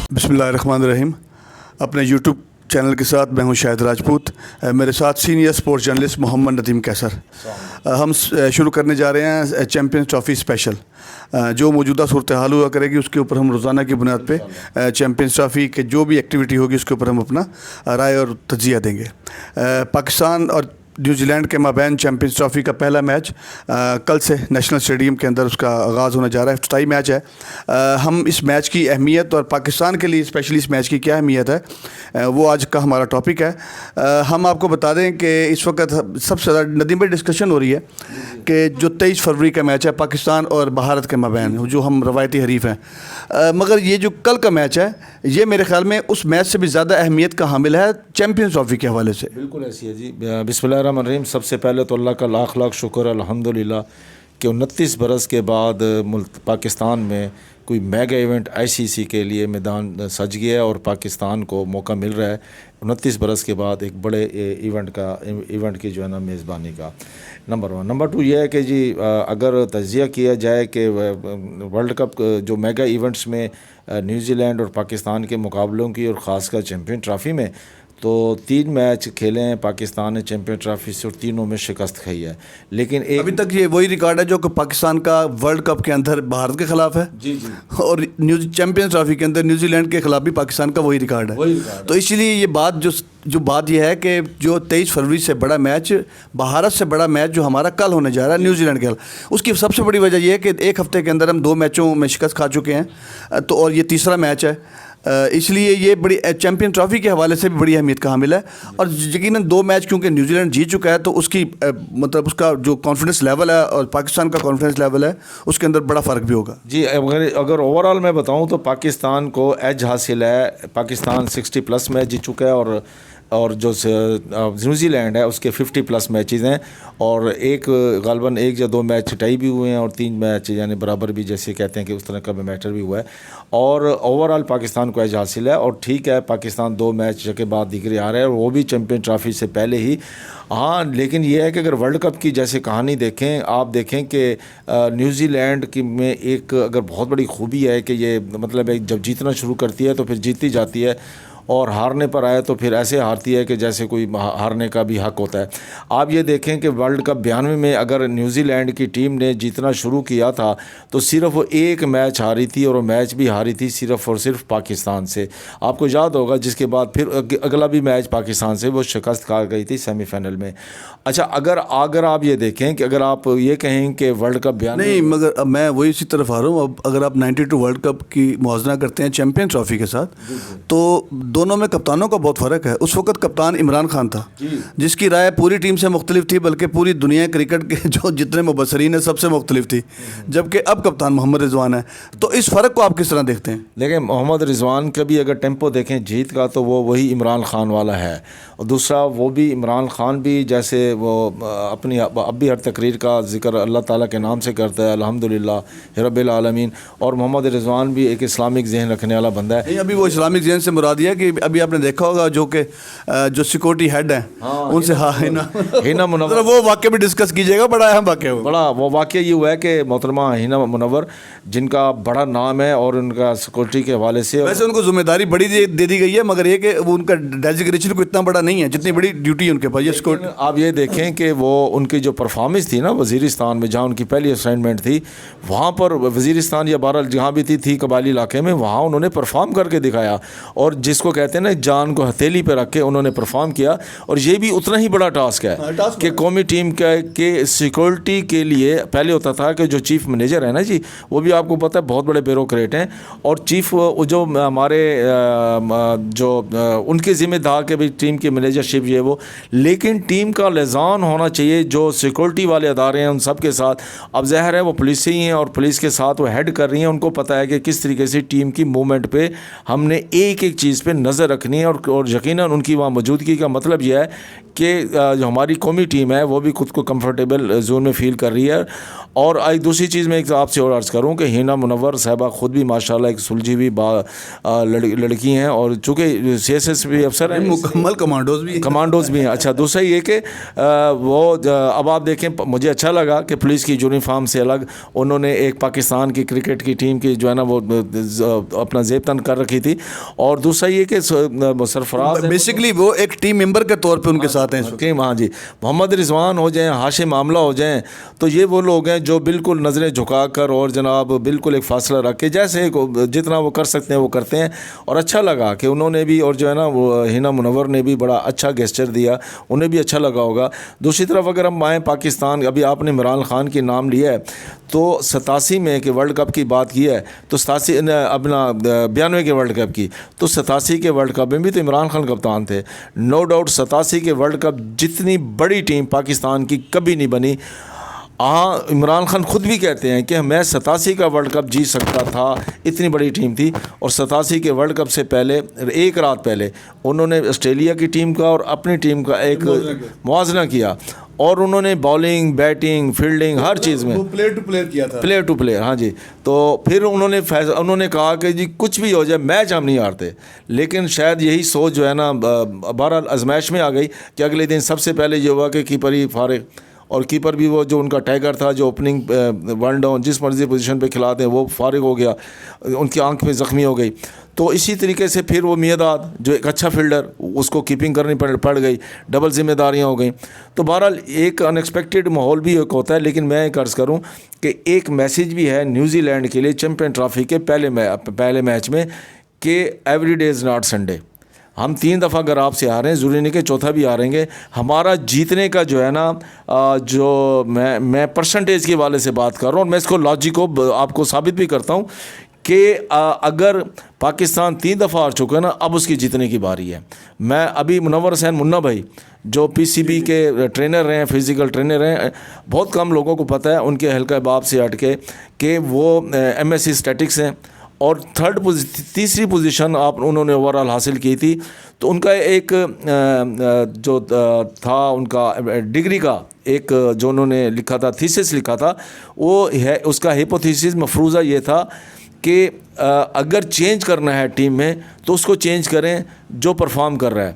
बिस्मिल्लाहिर्रहमानिर्रहीम। अपने YouTube channel के साथ मैं हूं शाहिद राजपूत, मेरे साथ senior sports journalist Mohammad Nadeem Qaiser. हम शुरू करने जा रहे हैं चैम्पियंस ट्रॉफ़ी स्पेशल। जो मौजूदा सूरत हाल हुआ करेगी उसके ऊपर हम रोज़ाना की बुनियाद पे चैम्पियंस ट्रॉफ़ी के जो भी एक्टिविटी होगी उसके ऊपर हम अपना राय और तज्जिया देंगे। पाकिस्तान और न्यूजीलैंड के माबैन चैम्पियंस ट्रॉफ़ी का पहला मैच कल से नेशनल स्टेडियम के अंदर उसका आगाज़ होने जा रहा है। इफ्तिताई मैच है। हम इस मैच की अहमियत और पाकिस्तान के लिए स्पेशली इस मैच की क्या अहमियत है वो आज का हमारा टॉपिक है। हम आपको बता दें कि इस वक्त सबसे ज़्यादा नदीम भाई डिस्कशन हो रही है कि जो 23 फरवरी का मैच है पाकिस्तान और भारत के माबैन, जो हम रवायती हरीफ हैं, मगर ये जो कल का मैच है ये मेरे ख्याल में उस मैच से भी ज़्यादा अहमियत का हामिल है चैम्पियंस ट्रॉफ़ी के हवाले से। बिल्कुल ऐसी है जी। बिस्मिल्लाहिर्रहमानिर्रहीम। सबसे पहले तो अल्लाह का लाख लाख शुक्र अल्हम्दुलिल्लाह कि 29 बरस के बाद पाकिस्तान में कोई मेगा इवेंट आईसीसी के लिए मैदान सज गया है और पाकिस्तान को मौका मिल रहा है 29 बरस के बाद एक बड़े इवेंट की जो है ना मेज़बानी का। नंबर 1। नंबर 2 ये है कि जी अगर तज्जिया किया जाए कि वर्ल्ड कप जो मेगा इवेंट्स में न्यूजीलैंड और पाकिस्तान के मुकाबलों की और ख़ासकर चैम्पियन ट्रॉफ़ी में तो 3 मैच खेले हैं पाकिस्तान ने चैम्पियन ट्रॉफ़ी से और तीनों में शिकस्त खाई है। लेकिन अभी तक ये वही रिकॉर्ड है जो कि पाकिस्तान का वर्ल्ड कप के अंदर भारत के ख़िलाफ़ है। जी जी। और चैम्पियंस ट्रॉफ़ी के अंदर न्यूजीलैंड के ख़िलाफ़ भी पाकिस्तान का वही रिकॉर्ड है। तो इसलिए ये बात जो बात यह है कि जो 23 फरवरी से बड़ा मैच, भारत से बड़ा मैच जो हमारा कल होने जा रहा है न्यूजीलैंड के खिलाफ, उसकी सबसे बड़ी वजह यह है कि एक हफ़्ते के अंदर हम 2 मैचों में शिकस्त खा चुके हैं, तो और ये तीसरा मैच है। इसलिए ये बड़ी चैम्पियन ट्रॉफ़ी के हवाले से भी बड़ी अहमियत का हामिल है। और यकीनन 2 मैच क्योंकि न्यूजीलैंड जीत चुका है तो उसकी मतलब उसका जो कॉन्फिडेंस लेवल है और पाकिस्तान का कॉन्फिडेंस लेवल है उसके अंदर बड़ा फ़र्क भी होगा जी। अगर ओवरऑल मैं बताऊं तो पाकिस्तान को एज हासिल है। पाकिस्तान 60+ मैच जीत चुका है और जो न्यूजीलैंड है उसके 50+ मैचेस हैं और गालबन 1 या 2 मैच टाई भी हुए हैं और 3 मैच यानी बराबर भी जैसे कहते हैं कि उस तरह का मैटर भी हुआ है और ओवरऑल पाकिस्तान को एज हासिल है। और ठीक है पाकिस्तान 2 मैच के बाद दिखरे आ रहा है और वो भी चैम्पियन ट्रॉफ़ी से पहले ही। हाँ, लेकिन ये है कि अगर वर्ल्ड कप की जैसे कहानी देखें, आप देखें कि न्यूजीलैंड की में एक अगर बहुत बड़ी खूबी है कि ये मतलब जब जीतना शुरू करती है तो फिर जीतती जाती है और हारने पर आए तो फिर ऐसे हारती है कि जैसे कोई हारने का भी हक़ होता है। आप ये देखें कि वर्ल्ड कप 92 में अगर न्यूजीलैंड की टीम ने जीतना शुरू किया था तो सिर्फ वो 1 मैच हारी थी और वो मैच भी हारी थी सिर्फ और सिर्फ पाकिस्तान से। आपको याद होगा जिसके बाद फिर अगला भी मैच पाकिस्तान से वो शिकस्त खा गई थी सेमीफाइनल में। अच्छा, अगर आप ये देखें कि अगर आप ये कहें कि वर्ल्ड कप 92 नहीं, मगर अब मैं वही इसी तरफ आ रहा हूँ। अब अगर आप 92 वर्ल्ड कप की मुआवजा करते हैं चैम्पियन ट्रॉफ़ी के साथ तो दोनों में कप्तानों का बहुत फ़र्क है। उस वक्त कप्तान इमरान खान था जिसकी राय पूरी टीम से मुख्तलिफ थी, बल्कि पूरी दुनिया क्रिकेट के जो जितने मुबसरीन हैं सबसे मुख्तलिफ थी, जबकि अब कप्तान मोहम्मद रिजवान है। तो इस फ़र्क को आप किस तरह देखते हैं? देखें, मोहम्मद रिजवान का भी अगर टेम्पो देखें जीत का तो वो वही इमरान खान वाला है और दूसरा वो भी इमरान खान भी जैसे वो अपनी अब भी हर तकरीर का जिक्र अल्लाह ताला के नाम से करता है अल्हम्दुलिल्लाह रब्बिल आलमीन। और मोहम्मद रिजवान भी एक इस्लामिक जहन रखने वाला बंदा है। नहीं, अभी वो इस्लामिक जहन से मुराद है कि अभी आपने देखा होगा जो कि जो सिक्योरिटी हेड हैं उनसे हिना मुनव्वर, वो वाक़या भी डिस्कस कीजिएगा। बड़ा अहम वाक़या है। बड़ा वो वाक़या ये हुआ है कि मोहतरमा हिना मुनव्वर जिनका बड़ा नाम है और उनका सिक्योरिटी के हवाले से वैसे उनको जिम्मेदारी बड़ी दे दी गई है, मगर ये कि वो उनका डेजिग्नेशन को इतना बड़ा नहीं है जितनी बड़ी ड्यूटी है उनके पास। ये सिक्योरिटी आप ये देखें कि वो उनकी जो परफॉर्मेंस थी ना वज़ीरिस्तान में जहाँ उनकी पहली असाइनमेंट थी, वहाँ पर वज़ीरिस्तान या बहरहाल जहाँ भी थी कबायली इलाके में, वहाँ उन्होंने परफॉर्म करके दिखाया और जिसको कहते हैं ना जान को हथेली पर रख के उन्होंने परफॉर्म किया। और ये भी उतना ही बड़ा टास्क है कि कौमी टीम के सिक्योरिटी के लिए पहले होता था कि जो चीफ़ मैनेजर है ना जी, वो भी आपको पता है बहुत बड़े ब्यूरोक्रेट हैं और चीफ जो हमारे जो उनके ज़िम्मे था कि भाई टीम की मैनेजरशिप ये वो, लेकिन टीम का लिज़ान होना चाहिए जो सिक्योरिटी वाले अदारे हैं उन सब के साथ। अब ज़ाहिर है वो पुलिस से ही हैं और पुलिस के साथ वो हेड कर रही हैं, उनको पता है कि किस तरीके से टीम की मूवमेंट पे हमने एक एक चीज़ पे नज़र रखनी है और यकीनन उनकी वहाँ मौजूदगी का मतलब यह है कि जो हमारी कौमी टीम है वो भी खुद को कंफर्टेबल जोन में फ़ील कर रही है اور ایک دوسری چیز میں ایک آپ سے اور عرض کروں کہ ہینا منور صاحبہ خود بھی ماشاءاللہ ایک سلجھی ہوئی لڑکی ہیں، اور چونکہ سی ایس ایس بھی افسر ہیں، مکمل کمانڈوز بھی ہیں. اچھا دوسرا یہ کہ وہ اب آپ دیکھیں مجھے اچھا لگا کہ پولیس کی یونیفارم سے الگ انہوں نے ایک پاکستان کی کرکٹ کی ٹیم کی جو ہے نا وہ اپنا زیب تن کر رکھی تھی. اور دوسرا یہ کہ سرفراز بیسیکلی وہ ایک ٹیم ممبر کے طور پہ ان کے ساتھ ہیں. ہاں جی، محمد رضوان ہو جائیں، ہاشم معاملہ ہو جائیں، تو یہ وہ لوگ ہیں جو بالکل نظریں جھکا کر اور جناب بالکل ایک فاصلہ رکھ کے جیسے جتنا وہ کر سکتے ہیں وہ کرتے ہیں. اور اچھا لگا کہ انہوں نے بھی، اور جو ہے نا وہ ہینا منور نے بھی بڑا اچھا گیسچر دیا، انہیں بھی اچھا لگا ہوگا. دوسری طرف اگر ہم آئیں پاکستان، ابھی آپ نے عمران خان کی نام لیا ہے، تو 87 میں کہ ورلڈ کپ کی بات کی ہے، تو 87 اپنا 92 کے ورلڈ کپ کی، تو 87 کے ورلڈ کپ میں بھی تو عمران خان کپتان تھے. نو ڈاؤٹ 87 کے ورلڈ کپ جتنی بڑی ٹیم پاکستان کی کبھی نہیں بنی. ہاں عمران خان خود بھی کہتے ہیں کہ میں 87 کا ورلڈ کپ جیت سکتا تھا، اتنی بڑی ٹیم تھی. اور 87 کے ورلڈ کپ سے پہلے ایک رات پہلے انہوں نے آسٹریلیا کی ٹیم کا اور اپنی ٹیم کا ایک موازنہ کیا، اور انہوں نے بالنگ، بیٹنگ، فیلڈنگ ہر چیز میں پلیئر ٹو پلیئر کیا تھا، پلیئر ٹو پلیئر. ہاں جی، تو پھر انہوں نے کہا کہ جی کچھ بھی ہو جائے میچ ہم نہیں ہارتے. لیکن شاید یہی سوچ جو ہے نا بہرحال آزمائش میں آ گئی کہ اگلے دن سب سے پہلے یہ ہوا کہ کیپر ہی فارغ، اور کیپر بھی وہ جو ان کا ٹائیگر تھا جو اوپننگ ون ڈاؤن جس مرضی پوزیشن پہ کھلاتے ہیں وہ فارغ ہو گیا، ان کی آنکھ میں زخمی ہو گئی. تو اسی طریقے سے پھر وہ میداد جو ایک اچھا فیلڈر، اس کو کیپنگ کرنی پڑ گئی، ڈبل ذمہ داریاں ہو گئیں. تو بہرحال ایک ان ایکسپیکٹڈ ماحول بھی ایک ہوتا ہے. لیکن میں ایک عرض کروں کہ ایک میسیج بھی ہے نیوزی لینڈ کے لیے چیمپئن ٹرافی کے پہلے میچ میں کہ every day is not Sunday. ہم 3 دفعہ اگر آپ سے ہاریں، ضروری نہیں کہ چوتھا بھی ہاریں گے. ہمارا جیتنے کا جو ہے نا جو میں پرسنٹیج کے والے سے بات کر رہا ہوں، اور میں اس کو لاجک کو آپ کو ثابت بھی کرتا ہوں کہ اگر پاکستان 3 دفعہ ہار چکا ہے نا، اب اس کی جیتنے کی باری ہے. میں ابھی منور حسین منا بھائی جو پی سی بی کے ٹرینر رہے ہیں، فزیکل ٹرینر ہیں، بہت کم لوگوں کو پتہ ہے ان کے حلقہ باب سے ہٹ کے کہ وہ ایم ایس سی اسٹیٹکس ہیں، اور تیسری پوزیشن انہوں نے اوور آل حاصل کی تھی. تو ان کا ایک جو تھا ان کا ڈگری کا ایک جو انہوں نے لکھا تھا، تھیسس لکھا تھا، وہ ہے اس کا ہیپوتھیسس مفروضہ یہ تھا کہ اگر چینج کرنا ہے ٹیم میں تو اس کو چینج کریں جو پرفارم کر رہا ہے،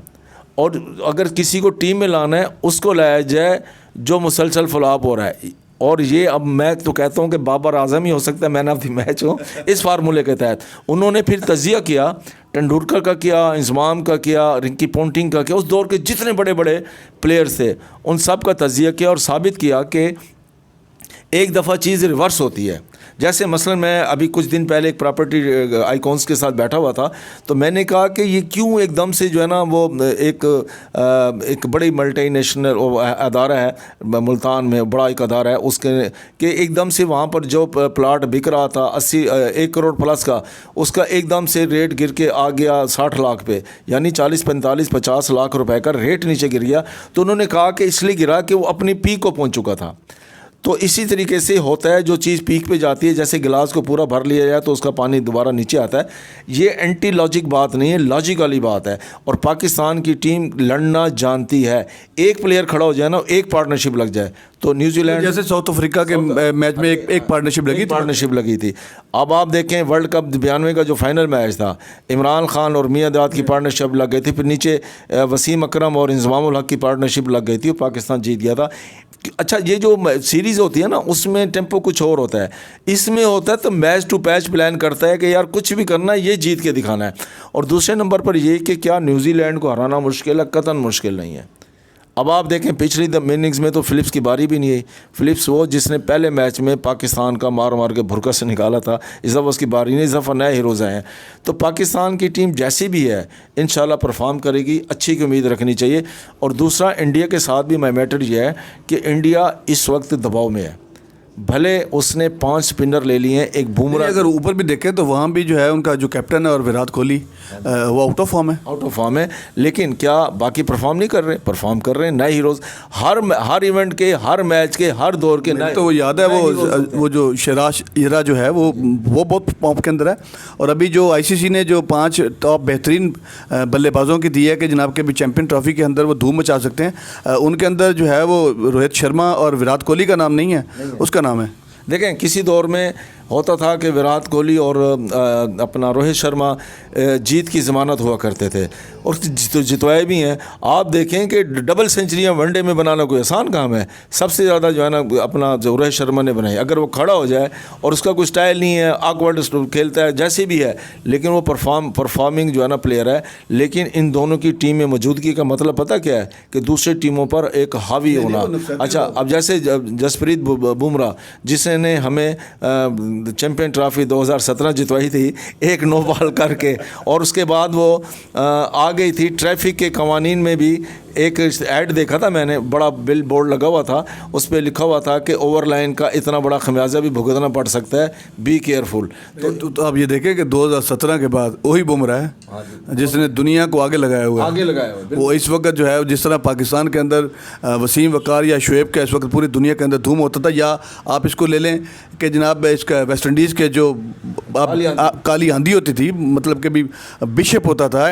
اور اگر کسی کو ٹیم میں لانا ہے اس کو لایا جائے جو مسلسل فلاپ ہو رہا ہے. اور یہ اب میں تو کہتا ہوں کہ بابر اعظم ہی ہو سکتا ہے مین آف دی میچ ہو اس فارمولے کے تحت. انہوں نے پھر تجزیہ کیا، ٹنڈولکر کا کیا، انضمام کا کیا، رنکی پونٹنگ کا کیا، اس دور کے جتنے بڑے بڑے پلیئرز تھے ان سب کا تجزیہ کیا اور ثابت کیا کہ ایک دفعہ چیز ریورس ہوتی ہے. جیسے مثلا میں ابھی کچھ دن پہلے ایک پراپرٹی آئیکونس کے ساتھ بیٹھا ہوا تھا، تو میں نے کہا کہ یہ کیوں ایک دم سے جو ہے نا وہ ایک بڑی ملٹی نیشنل ادارہ ہے ملتان میں، بڑا ایک ادارہ ہے اس کے، کہ ایک دم سے وہاں پر جو پلاٹ بک رہا تھا 1 کروڑ پلس کا، اس کا ایک دم سے ریٹ گر کے آ گیا 60 لاکھ پہ، یعنی 40 45 50 لاکھ روپے کا ریٹ نیچے گر گیا. تو انہوں نے کہا کہ اس لیے گرا کہ وہ اپنی پیک کو پہنچ چکا تھا. تو اسی طریقے سے ہوتا ہے جو چیز پیک پہ جاتی ہے، جیسے گلاس کو پورا بھر لیا جائے تو اس کا پانی دوبارہ نیچے آتا ہے. یہ اینٹی لاجک بات نہیں ہے، لاجک والی بات ہے. اور پاکستان کی ٹیم لڑنا جانتی ہے. ایک پلیئر کھڑا ہو جائے نا، ایک پارٹنرشپ لگ جائے، تو نیوزی لینڈ جیسے ساؤتھ افریقہ کے میچ میں ایک پارٹنرشپ لگی تھی. اب آپ دیکھیں ورلڈ کپ 92 کا جو فائنل میچ تھا، عمران خان اور میاں داد کی پارٹنرشپ لگ گئی تھی، پھر نیچے وسیم اکرم اور انضمام الحق کی پارٹنرشپ لگ گئی تھی اور پاکستان جیت گیا تھا. اچھا یہ جو سیریز ہوتی ہے نا اس میں ٹیمپو کچھ اور ہوتا ہے، اس میں ہوتا ہے تو میچ ٹو پیچ پلان کرتا ہے کہ یار کچھ بھی کرنا ہے یہ جیت کے دکھانا ہے. اور دوسرے نمبر پر یہ کہ کیا نیوزی لینڈ کو ہرانا مشکل ہے؟ قطعاً مشکل نہیں ہے. اب آپ دیکھیں پچھلی اننگز میں تو فلپس کی باری بھی نہیں آئی. فلپس وہ جس نے پہلے میچ میں پاکستان کا مار مار کے بھرکا سے نکالا تھا، اس دفعہ اس کی باری نہیں، اس دفعہ نئے ہیروز آئے ہیں. تو پاکستان کی ٹیم جیسی بھی ہے انشاءاللہ پرفارم کرے گی، اچھی کی امید رکھنی چاہیے. اور دوسرا انڈیا کے ساتھ بھی میٹر یہ ہے کہ انڈیا اس وقت دباؤ میں ہے. بھلے اس نے 5 اسپنر لے لیے ہیں، ایک بومراہ، اگر اوپر بھی دیکھیں تو وہاں بھی جو ہے ان کا جو کیپٹن ہے اور وراٹ کوہلی وہ آؤٹ آف فارم ہے. لیکن کیا باقی پرفارم نہیں کر رہے؟ پرفارم کر رہے ہیں. نئے ہیروز ہر ایونٹ کے، ہر میچ کے، ہر دور کے نئے. تو وہ یاد ہے وہ جو شراش ایرا جو ہے وہ بہت پاپ کے اندر ہے. اور ابھی جو آئی سی سی نے جو 5 ٹاپ بہترین بلے بازوں کی دی ہے کہ جناب کے بھی چیمپئن ٹرافی کے اندر وہ دھوم مچا سکتے ہیں، ان کے اندر جو ہے وہ روہت شرما اور وراٹ کوہلی کا نام نہیں ہے، اس کا نام ہے देखें किसी दौर में होता था कि विराट कोहली और अपना रोहित शर्मा जीत की ज़मानत हुआ करते थे और जितवाए भी हैं। आप देखें कि डबल सेंचुरियां वनडे में बनाना कोई आसान काम है। सबसे ज़्यादा जो है ना अपना जो रोहित शर्मा ने बनाई, अगर वो खड़ा हो जाए और उसका कोई स्टाइल नहीं है, ऑकवर्ड खेलता है जैसे भी है, लेकिन वो परफॉर्मिंग जो है ना प्लेयर है। लेकिन इन दोनों की टीम में मौजूदगी का मतलब पता क्या है कि दूसरी टीमों पर एक हावी होना। अच्छा, अब जैसे जसप्रीत बुमराह जिसने हमें चैंपियन ट्रॉफी 2017 जितवाई थी एक नो बॉल करके, और उसके बाद वो आ गई थी ट्रैफिक के कवानीन में भी। एक ऐड देखा था मैंने, बड़ा बिल बोर्ड लगा हुआ था, उस पर लिखा हुआ था कि ओवर लाइन का इतना बड़ा खमियाजा भी भुगतना पड़ सकता है, बी केयरफुल। तो आप ये देखें कि 2017 के बाद वही बुमराह है जिसने दुनिया को आगे लगाया हुआ है। वो इस वक्त जो है, जिस तरह पाकिस्तान के अंदर वसीम वकार या शुएब का इस वक्त पूरी दुनिया के अंदर धूम होता था, या आप इसको ले लें कि जनाब इसका वेस्ट इंडीज़ के जो काली आंधी होती थी, मतलब कि भी बिशप होता था,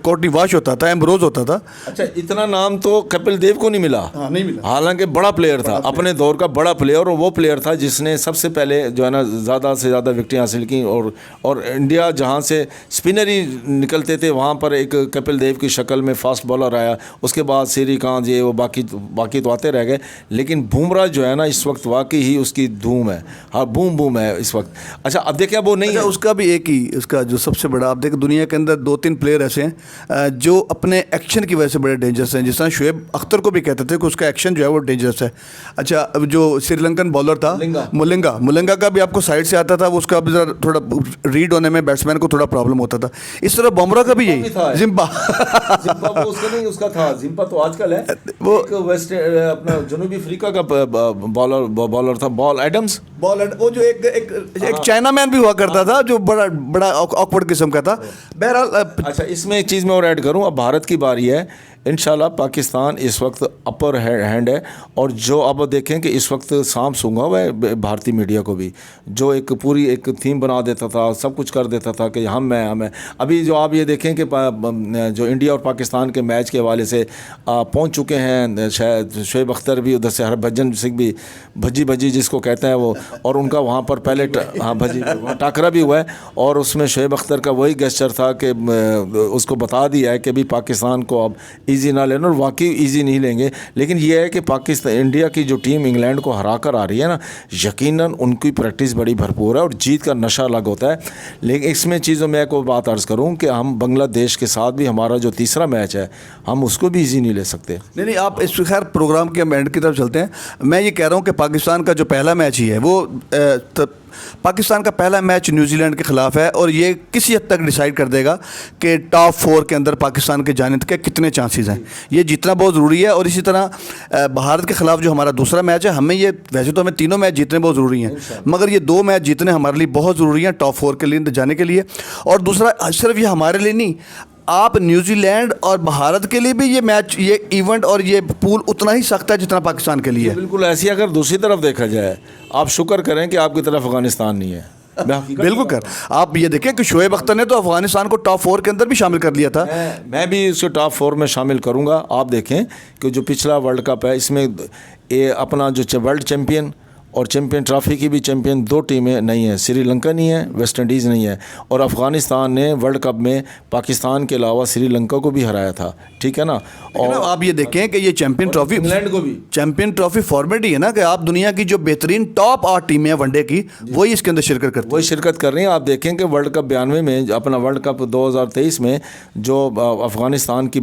कोटनी वाश होता था, एम्ब्रोज होता था। अच्छा, इतना नाम तो कपिल देव को नहीं मिला। हाँ, नहीं मिला। हालांकि बड़ा प्लेयर था, अपने दौर का बड़ा प्लेयर, और वो प्लेयर था जिसने सबसे पहले जो है ना ज़्यादा से ज़्यादा विकेटें हासिल की। और इंडिया जहाँ से स्पिनर ही निकलते थे वहाँ पर एक कपिल देव की शक्ल में फास्ट बॉलर आया। उसके बाद श्रीकांत ये वो बाकी तो आते रह गए, लेकिन बुमराह जो है ना इस वक्त वाकई ही उसकी धूम है। हाँ, बूम है इस वक्त। अच्छा, अब देखिए वो नहीं है उसका भी एक ही, उसका जो सबसे बड़ा, आप देखें दुनिया के अंदर 2-3 प्लेयर ऐसे हैं जो अपने एक्शन की वजह से बड़े डेंजरस हैं। जिस तरह शुएब अख्तर को भी कहते थे कि उसका एक्शन जो है वो डेंजरस है। अच्छा, अब जो श्रीलंकन बॉलर था मुलिंगा का भी आपको साइड से आता था, उसका भी थोड़ा रीड होने में बैट्समैन को थोड़ा प्रॉब्लम होता था। इस तरह बुमराह का भी यही जिम्बा उसका नहीं, उसका था जिम्बा तो आजकल है वो वेस्ट अपना जनूबी अफ्रीका का बॉलर था, बॉल एडम्स। वो जो एक चाइना मैन भी हुआ करता था जो बड़ा ऑकवर्ड किस्म का था। बहरहाल अच्छा, इसमें एक चीज़ मैं और ऐड करूं, अब भारत की बारी है। इंशाल्लाह पाकिस्तान इस वक्त अपर हैंड है, और जो अब देखें कि इस वक्त सांप सूंघा हुआ है भारतीय मीडिया को भी, जो एक पूरी एक थीम बना देता था, सब कुछ कर देता था कि हम हैं। अभी जो आप ये देखें कि जो इंडिया और पाकिस्तान के मैच के हवाले से पहुंच चुके हैं, शायद शुएब अख्तर भी उधर से, हरभजन सिंह भी, भज्जी जिसको कहते हैं वो, और उनका वहाँ पर पहले भज्जी टाकरा भी हुआ है, और उसमें शुएब अख्तर का वही गेस्चर था कि उसको बता दिया है कि भी पाकिस्तान को अब ईजी ना लेना, और वाकई ईजी नहीं लेंगे। लेकिन ये है कि पाकिस्तान इंडिया की जो टीम इंग्लैंड को हरा कर आ रही है ना, यकीनन उनकी प्रैक्टिस बड़ी भरपूर है और जीत का नशा अलग होता है। लेकिन इसमें चीज़ों में एक बात अर्ज़ करूं कि हम बांग्लादेश के साथ भी हमारा जो तीसरा मैच है, हम उसको भी ईजी नहीं ले सकते। नहीं, आप इस खैर प्रोग्राम के एंड की तरफ चलते हैं। मैं ये कह रहा हूँ कि पाकिस्तान का जो पहला मैच ही है वो पाकिस्तान का पहला मैच न्यूजीलैंड के ख़िलाफ़ है, और ये किसी हद तक डिसाइड कर देगा कि टॉप 4 के अंदर पाकिस्तान के जाने के कितने चांसेस हैं। ये जीतना बहुत ज़रूरी है। और इसी तरह भारत के ख़िलाफ़ जो हमारा दूसरा मैच है, हमें ये, वैसे तो हमें तीनों मैच जीतने बहुत ज़रूरी हैं, मगर ये 2 मैच जीतने हमारे लिए बहुत ज़रूरी हैं टॉप 4 के लिए जाने के लिए। और दूसरा सिर्फ ये हमारे लिए नहीं, आप न्यूजीलैंड और भारत के लिए भी ये मैच, ये इवेंट और ये पूल उतना ही सख्त है जितना पाकिस्तान के लिए है। बिल्कुल ऐसी अगर दूसरी तरफ देखा जाए, आप शुक्र करें कि आपकी तरफ अफगानिस्तान नहीं है। बिल्कुल कर, आप ये देखें कि शुएब अख्तर ने तो अफगानिस्तान को टॉप 4 के अंदर भी शामिल कर लिया था। मैं भी उसको टॉप 4 में शामिल करूंगा। आप देखें कि जो पिछला वर्ल्ड कप है, इसमें ये अपना जो वर्ल्ड चैम्पियन और चैम्पियन ट्रॉफी की भी चैम्पियन 2 टीमें नहीं हैं, श्रीलंका नहीं है, वेस्ट इंडीज़ नहीं है, और अफ़गानिस्तान ने वर्ल्ड कप में पाकिस्तान के अलावा श्रीलंका को भी हराया था, ठीक है ना। और आप ये देखें कि ये चैम्पियन ट्रॉफी, इंग्लैंड को भी चैम्पियन ट्रॉफी फॉर्मेट ही है ना, कि आप दुनिया की जो बेहतरीन टॉप 8 टीमें हैं वनडे की, वही इसके अंदर शिरकत कर रही हैं। आप देखें कि वर्ल्ड कप 92 में, अपना वर्ल्ड कप 2023 में जो अफ़गानिस्तान की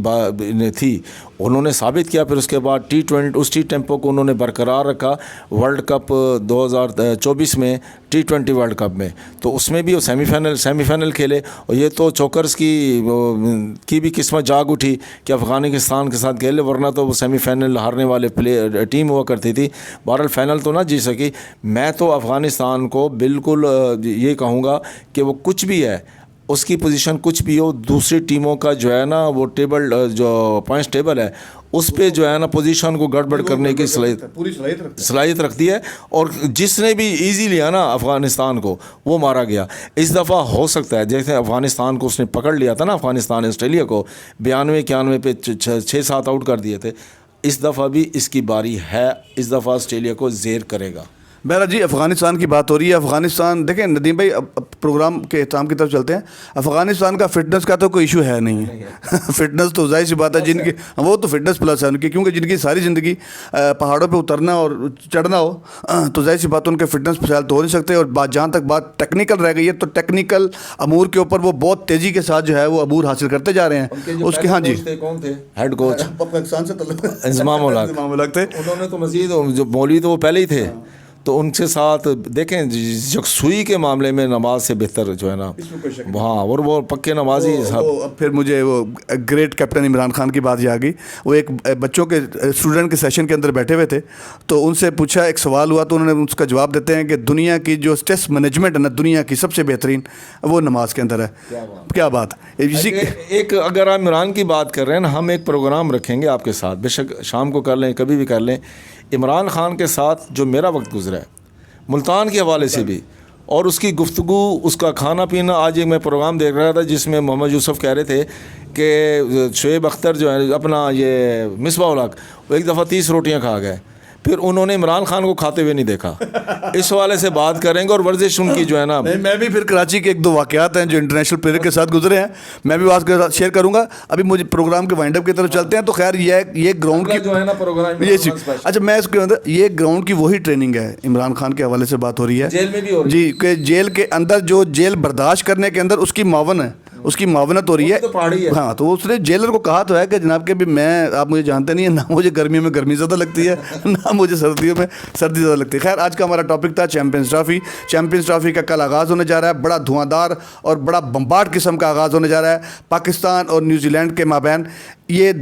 थी, उन्होंने साबित किया। फिर उसके बाद T20 उस टेम्पो को उन्होंने बरकरार रखा। वर्ल्ड कप 2024 में T20 वर्ल्ड कप में, तो उसमें भी वो सेमीफाइनल खेले, और ये तो चोकर्स की भी किस्मत जाग उठी कि अफ़गानिस्तान के साथ खेले, वरना तो वो सेमीफाइनल हारने वाले टीम हुआ करती थी। बहरहाल फाइनल तो ना जीत सकी। मैं तो अफ़गानिस्तान को बिल्कुल ये कहूँगा कि वो कुछ भी है, उसकी पोजीशन कुछ भी हो, दूसरी टीमों का जो है ना वो टेबल, जो पॉइंट्स टेबल है, उस पे जो है ना पोजीशन को गड़बड़ करने की सलाहियत रखती है। और जिसने भी इजी लिया ना अफ़गानिस्तान को, वो मारा गया। इस दफ़ा हो सकता है, जैसे अफ़गानिस्तान को उसने पकड़ लिया था ना, अफ़गानिस्तान ऑस्ट्रेलिया को 92-91 पे 6-7 आउट कर दिए थे। इस दफ़ा भी इसकी बारी है, इस दफ़ा ऑस्ट्रेलिया को ज़ेर करेगा। بہرحال جی افغانستان کی بات ہو رہی ہے. افغانستان دیکھیں ندیم بھائی, اب پروگرام کے اختتام کی طرف چلتے ہیں. افغانستان کا فٹنس کا تو کوئی ایشو ہے نہیں ہے. فٹنس تو ظاہر سی بات ہے جن کی, وہ تو فٹنس پلس ہے ان کی, کیونکہ جن کی ساری زندگی پہاڑوں پہ اترنا اور چڑھنا ہو تو ظاہر سی بات ان کے فٹنس پہ تو ہو نہیں سکتے. اور بات جہاں تک بات ٹیکنیکل رہ گئی ہے تو ٹیکنیکل امور کے اوپر وہ بہت تیزی کے ساتھ جو ہے وہ عبور حاصل کرتے جا رہے ہیں. اس کے ہاں جی کون تھے ہیڈ کوچ پاکستان سے انضمام الحق تھے. انہوں نے تو مزید جو مولوی تو وہ پہلے ہی تھے, تو ان کے ساتھ دیکھیں یکسوئی کے معاملے میں نماز سے بہتر جو ہے نا, ہاں, اور وہ پکے نمازی اب پھر مجھے وہ گریٹ کیپٹن عمران خان کی بات یاد آ گئی. وہ ایک بچوں کے اسٹوڈنٹ کے سیشن کے اندر بیٹھے ہوئے تھے, تو ان سے پوچھا, ایک سوال ہوا تو انہوں نے اس کا جواب دیتے ہیں کہ دنیا کی جو اسٹریس مینجمنٹ ہے نا, دنیا کی سب سے بہترین وہ نماز کے اندر ہے. کیا بات اسی ایک, اگر آپ عمران کی بات کر رہے ہیں نا, ہم ایک پروگرام رکھیں گے آپ کے ساتھ, بے شک شام کو کر لیں, کبھی بھی کر لیں. عمران خان کے ساتھ جو میرا وقت گزرا ہے ملتان کے حوالے سے بھی, اور اس کی گفتگو, اس کا کھانا پینا. آج ایک میں پروگرام دیکھ رہا تھا جس میں محمد یوسف کہہ رہے تھے کہ شعیب اختر جو ہے اپنا یہ مصباح الحق, وہ ایک دفعہ 30 روٹیاں کھا گئے, پھر انہوں نے عمران خان کو کھاتے ہوئے نہیں دیکھا. اس حوالے سے بات کریں گے, اور ورزش ان کی جو ہے نا. میں بھی پھر کراچی کے ایک دو واقعات ہیں جو انٹرنیشنل پلیئر کے ساتھ گزرے ہیں, میں بھی بات شیئر کروں گا. ابھی مجھے پروگرام کے وائنڈ اپ کی طرف چلتے ہیں. تو خیر یہ گراؤنڈ کی جو ہے نا پروگرام, اچھا میں اس کے اندر یہ گراؤنڈ کی وہی ٹریننگ ہے, عمران خان کے حوالے سے بات ہو رہی ہے جیل میں بھی ہو رہی جی, کہ جیل کے اندر جو جیل برداشت کرنے کے اندر اس کی معاون ہے, اس کی معاونت ہو رہی ہے. ہاں, تو اس نے جیلر کو کہا تو ہے کہ جناب کہ بھی میں, آپ مجھے جانتے نہیں ہیں, نہ مجھے گرمیوں میں گرمی زیادہ لگتی ہے, نہ مجھے سردیوں میں سردی زیادہ لگتی ہے. خیر آج کا ہمارا ٹاپک تھا چیمپئنز ٹرافی. چیمپئنز ٹرافی کا کل آغاز ہونے جا رہا ہے, بڑا دھواں دار اور بڑا بمبارڈ قسم کا آغاز ہونے جا رہا ہے پاکستان اور نیوزی لینڈ کے مابین. یہ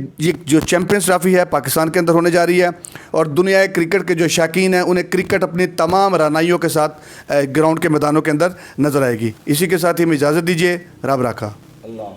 جو چیمپئنز ٹرافی ہے پاکستان کے اندر ہونے جا رہی ہے, اور دنیا کرکٹ کے جو شائقین ہیں انہیں کرکٹ اپنی تمام رعنائیوں کے ساتھ گراؤنڈ کے میدانوں کے اندر نظر آئے گی. اسی کے ساتھ ہی ہمیں اجازت دیجیے. رب راکھا. اللہ.